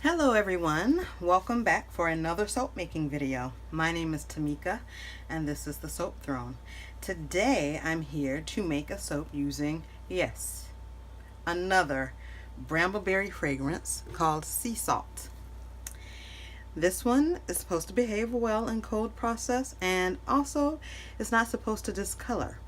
Hello everyone, welcome back for another soap making video. My name is Tamika and this is the Soap Throne. Today I'm here to make a soap using, yes, another brambleberry fragrance called sea salt. This one is supposed to behave well in cold process and also is not supposed to discolor.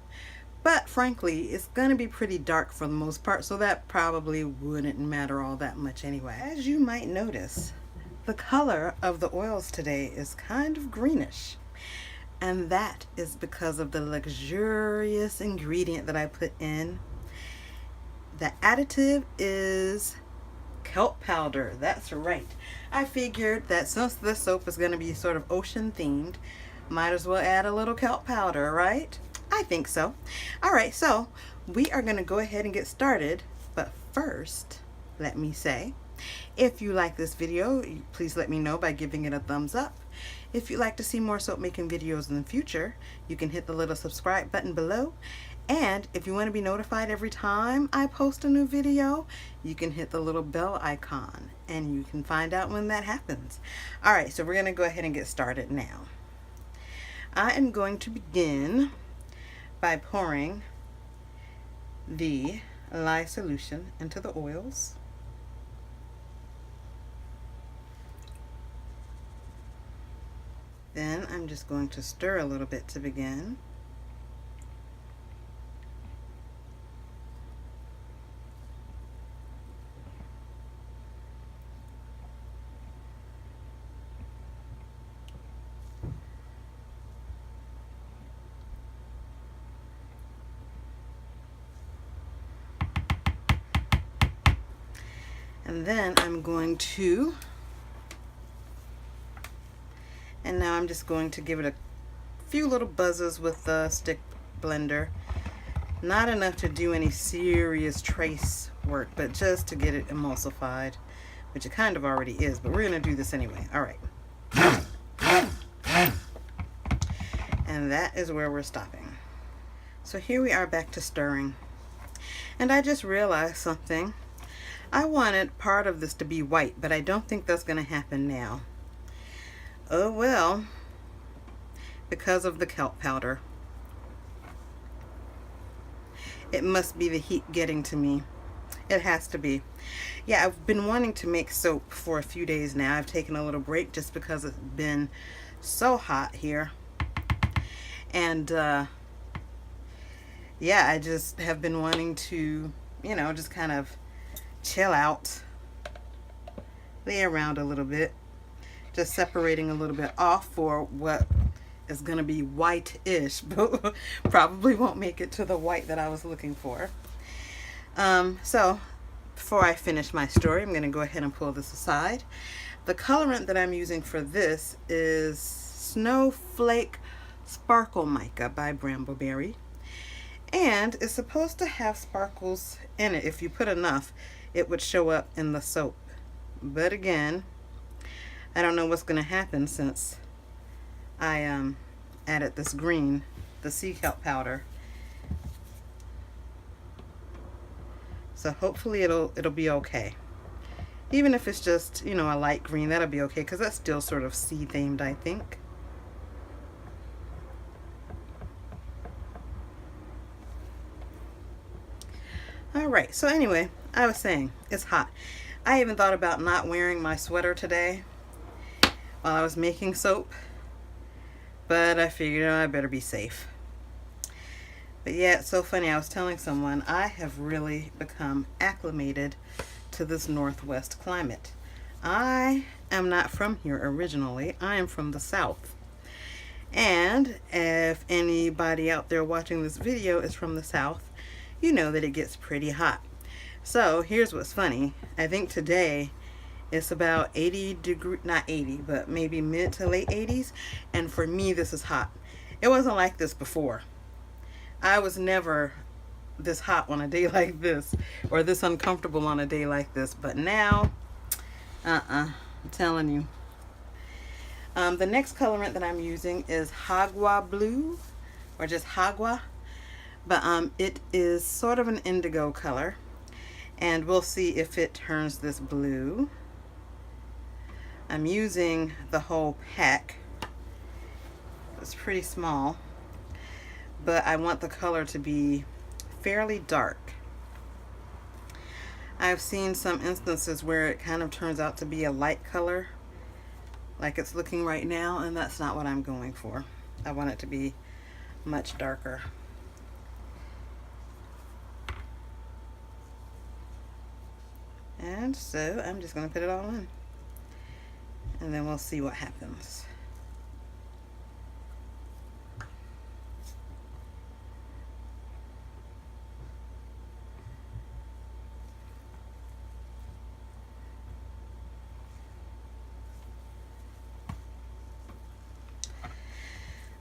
But frankly, it's going to be pretty dark for the most part, so that probably wouldn't matter all that much anyway. As you might notice, the color of the oils today is kind of greenish. And that is because of the luxurious ingredient that I put in. The additive is kelp powder. That's right. I figured that since this soap is going to be sort of ocean themed, might as well add a little kelp powder, right? I think so. All right, so we are going to go ahead and get started. But first, let me say, if you like this video, please let me know by giving it a thumbs up. If you'd like to see more soap making videos in the future, you can hit the little subscribe button below. And if you want to be notified every time I post a new video, you can hit the little bell icon and you can find out when that happens. All right, so we're going to go ahead and get started now. I am going to begin by pouring the lye solution into the oils. Then I'm just going to stir a little bit to begin. And then now I'm just going to give it a few little buzzes with the stick blender. Not enough to do any serious trace work, but just to get it emulsified, which it kind of already is, but we're going to do this anyway. All right. And that is where we're stopping. So here we are back to stirring. And I just realized something. I wanted part of this to be white, but I don't think that's going to happen now. Oh well, because of the kelp powder. It must be the heat getting to me. It has to be. Yeah, I've been wanting to make soap for a few days now. I've taken a little break just because it's been so hot here. And yeah, I just have been wanting to, you know, just kind of chill out, lay around a little bit, just separating a little bit off for what is going to be white-ish, but probably won't make it to the white that I was looking for. So before I finish my story, I'm going to go ahead and pull this aside. The colorant that I'm using for this is Snowflake Sparkle Mica by Brambleberry, and it's supposed to have sparkles in it. If you put enough, it would show up in the soap. But again, I don't know what's going to happen since I added this green, the sea kelp powder. So hopefully it'll be okay. Even if it's just, you know, a light green, that'll be okay, because that's still sort of sea themed, I think. Alright, so anyway, I was saying, it's hot. I even thought about not wearing my sweater today while I was making soap, but I figured, I better be safe. But yeah, it's so funny. I was telling someone I have really become acclimated to this Northwest climate. I am not from here originally. I am from the South. And if anybody out there watching this video is from the South, you know that it gets pretty hot. So here's what's funny. I think today it's about 80 degrees, not 80, but maybe mid to late 80s. And for me, this is hot. It wasn't like this before. I was never this hot on a day like this, or this uncomfortable on a day like this. But now, I'm telling you. The next colorant that I'm using is Hagua Blue, or just Hagua. But it is sort of an indigo color. And we'll see if it turns this blue. I'm using the whole pack. It's pretty small, but I want the color to be fairly dark. I've seen some instances where it kind of turns out to be a light color, like it's looking right now, and that's not what I'm going for. I want it to be much darker. And so I'm just going to put it all in, and then we'll see what happens.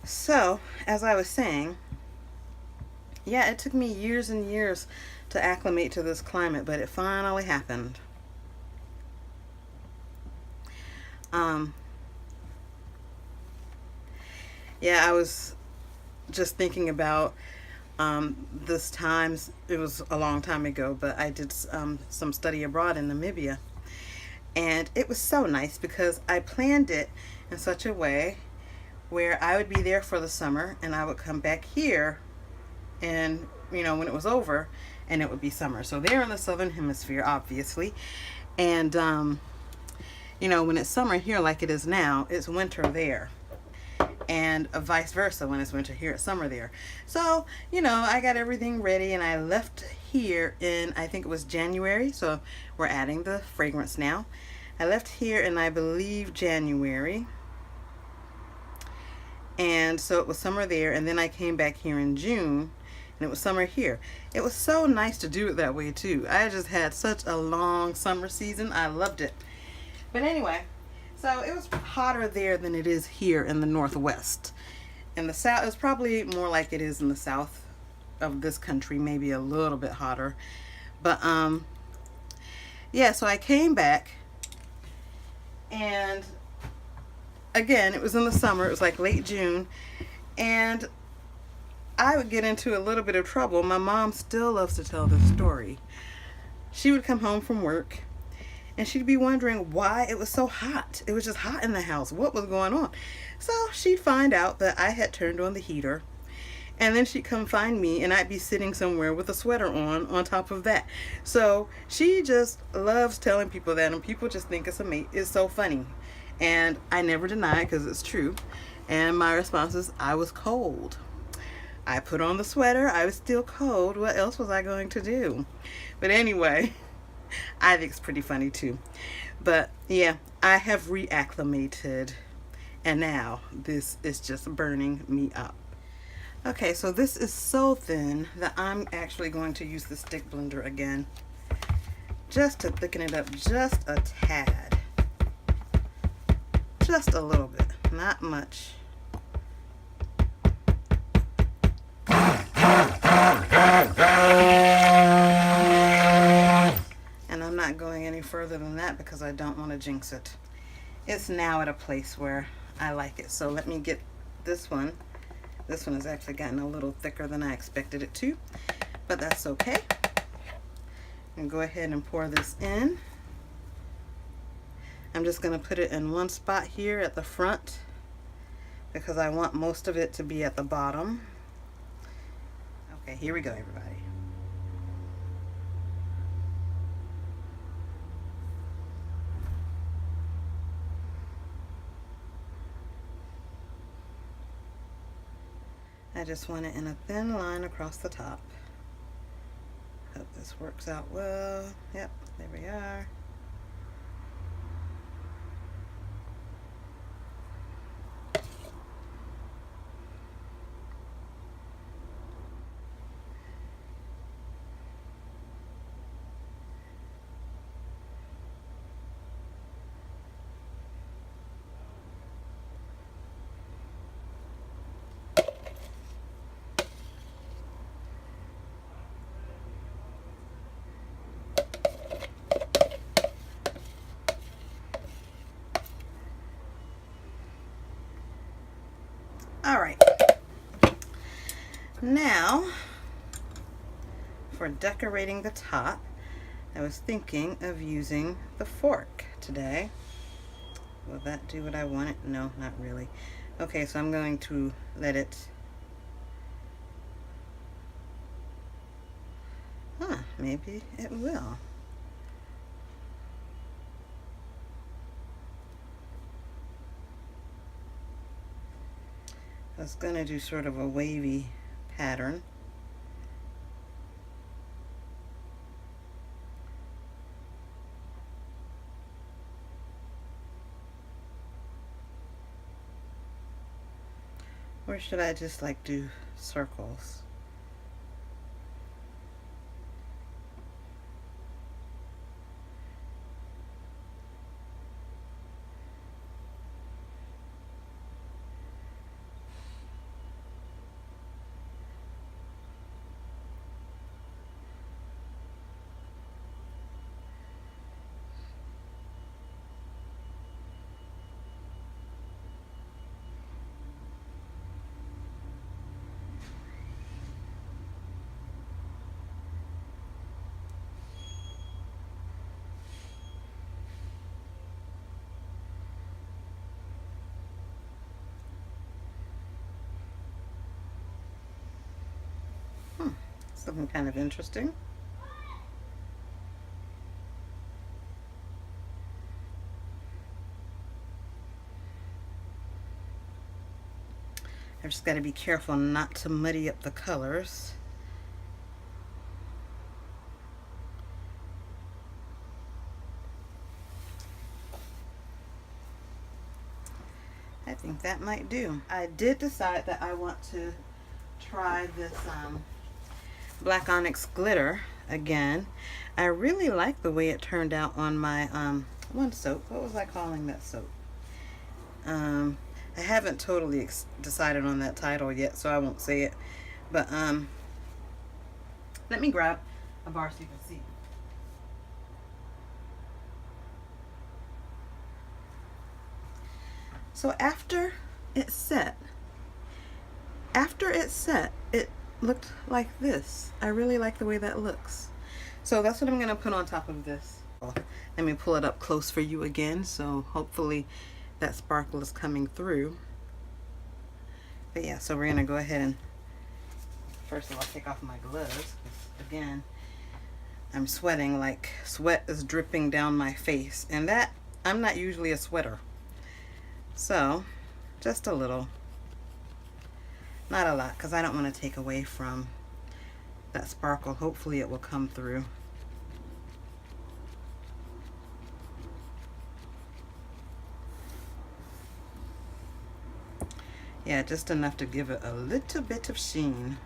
So, as I was saying, yeah, it took me years and years to acclimate to this climate, but it finally happened. Yeah, I was just thinking about this time. It was a long time ago, but I did some study abroad in Namibia, and it was so nice because I planned it in such a way where I would be there for the summer and I would come back here, and when it was over, and it would be summer. So they're in the southern hemisphere, obviously, and when it's summer here like it is now, it's winter there, and vice versa. When it's winter here, it's summer there. So I got everything ready, and I left here in, I think it was January, so we're adding the fragrance now. I left here in, I believe, January. And so it was summer there, and then I came back here in June, and it was summer here. It was so nice to do it that way too. I just had such a long summer season. I loved it. But anyway, so it was hotter there than it is here in the Northwest. In the South, it's probably more like it is in the South of this country, maybe a little bit hotter. But yeah, so I came back, and again, it was in the summer. It was like late June, and I would get into a little bit of trouble. My mom still loves to tell this story. She would come home from work, and she'd be wondering why it was so hot. It was just hot in the house. What was going on? So she'd find out that I had turned on the heater, and then she'd come find me, and I'd be sitting somewhere with a sweater on top of that. So she just loves telling people that, and people just think it's so funny. And I never deny it because it's true. And my response is, I was cold. I put on the sweater. I was still cold. What else was I going to do? But anyway, I think it's pretty funny too. But yeah, I have reacclimated. And now this is just burning me up. Okay, so this is so thin that I'm actually going to use the stick blender again, just to thicken it up just a tad. Just a little bit, not much. And I'm not going any further than that because I don't want to jinx it. It's now at a place where I like it. So let me get this one. This one has actually gotten a little thicker than I expected it to, but that's okay. And go ahead and pour this in. I'm just going to put it in one spot here at the front because I want most of it to be at the bottom. Okay, here we go, everybody. I just want it in a thin line across the top. Hope this works out well. Yep, there we are. All right, now for decorating the top, I was thinking of using the fork today. Will that do what I want it? No, not really. Okay, so I'm going to let it... maybe it will. I was going to do sort of a wavy pattern. Or should I just like do circles? Something kind of interesting. I've just got to be careful not to muddy up the colors. I think that might do. I did decide that I want to try this black onyx glitter again. I really like the way it turned out on my one soap. What was I calling that soap? I haven't totally decided on that title yet, so I won't say it. But let me grab a bar so you can see. So after it set, it looked like this. I really like the way that looks. So that's what I'm gonna put on top of this. Let me pull it up close for you again, so hopefully that sparkle is coming through. But yeah, so we're gonna go ahead and first of all take off my gloves, 'cause again, I'm sweating, like sweat is dripping down my face, and that, I'm not usually a sweater. So just a little. Not a lot, because I don't want to take away from that sparkle. Hopefully it will come through. Yeah, just enough to give it a little bit of sheen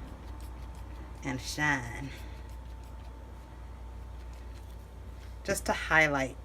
and shine. Just to highlight